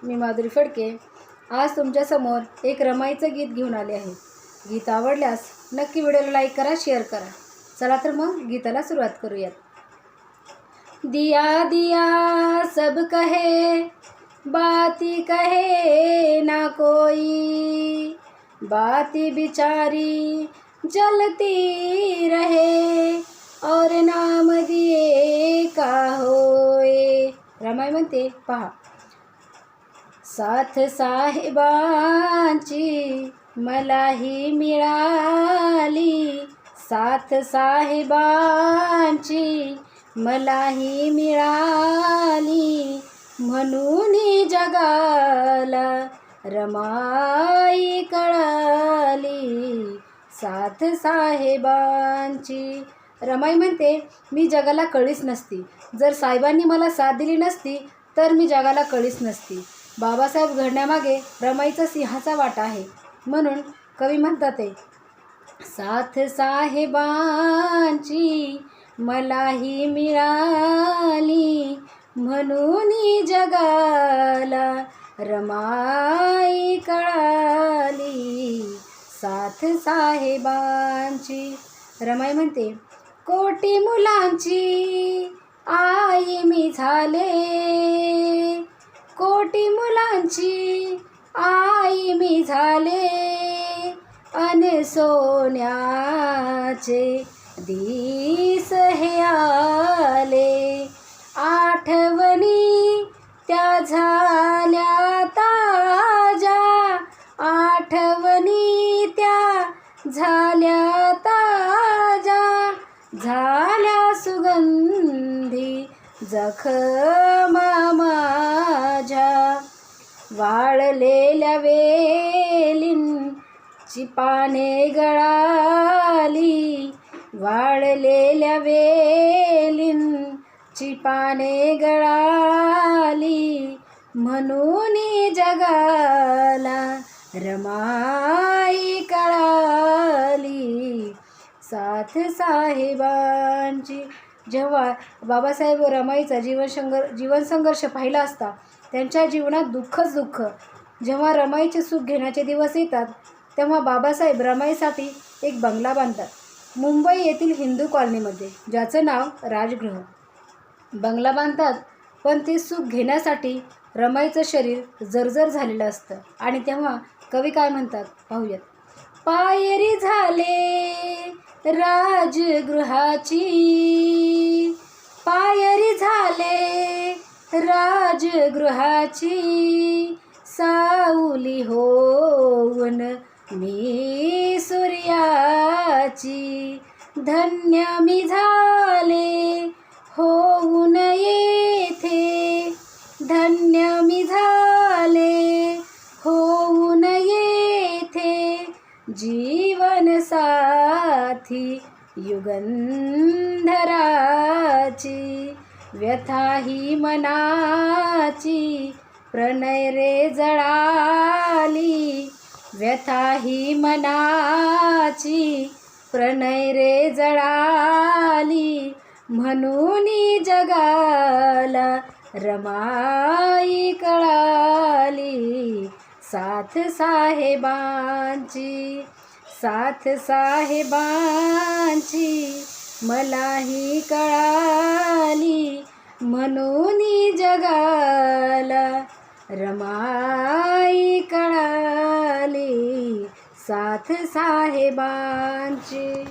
मी माधुरी फडके आज तुमच्यासमोर एक रमाईचं गीत घेऊन आले आहे। गीत आवडल्यास नक्की व्हिडिओला लाईक करा, शेअर करा। चला तर मग गीताला सुरुवात करूयात। दिया दिया सब कहे, बाती कहे ना कोई, बाती बिचारी जलती रहे और नाम दिए का होए। रमाई म्हणते पहा। साथ साहेबांची मलाही मिळाली, साथ साहेबांची मलाही मिळाली, म्हणून जगाला रमाई कळाली। साथ साहेबांची। रमाई म्हणते मी जगाला कळीच नसती, जर साहेबांनी मला साथ दिली नसती तर मी जगाला कळीच नसती। बाबासाहेब घडण्यामागे रमाईचा सिंहाचा वाटा आहे, म्हणून कवी म्हणतात साथ साहेबांची मलाही मिळाली, म्हणून जगाला रमाई कळाली। साथ साहेबांची। रमाई म्हणते कोटी मुलांची आई मी झाले, कोटी मुलांची आई मी झाले, अन सोन्याचे दिस हे आले, आठवणी त्या झाल्या ताज्या, आठवणी त्या झाल्या ताज्या, झाल्या सुगंधी जखमा माझ्या, वाळलेल्या वेलींची पाने गळाली, वाळलेल्या वेलींची पाने गळाली, म्हणून जगाला रमाई कळाली। साथ साहेबांची। जेव्हा बाबासाहेब रमाईचा जीवन संघर्ष पाहिला असता त्यांच्या जीवनात दुःखच दुःख। जेव्हा रमाईचे सुख घेण्याचे दिवस येतात तेव्हा बाबासाहेब रमाईसाठी एक बंगला बांधतात मुंबई येथील हिंदू कॉलनीमध्ये, ज्याचं नाव राजगृह। बंगला बांधतात, पण ते सुख घेण्यासाठी रमाईचं शरीर जर्जर झालेलं असतं। आणि तेव्हा कवी काय म्हणतात पाहूयात। पायरी झाले राजगृहाची, पायरी झाले राजगृहाची, सावली होऊन मी सूर्याची, धन्य मी झाले होऊन येथे, धन्य मी झाले होऊन येथे, जीवन साथी युगंधराची, व्यथा ही मनाची प्रणय रे जळाली, व्यथा ही मनाची प्रणय रे जळाली, म्हणून जगाला रमाई कळाली। साथ साहेबांची। साथ साहेबांची मलाही कळाली, म्हणून जगाला रमाई कळाली। साथ साहेबांची।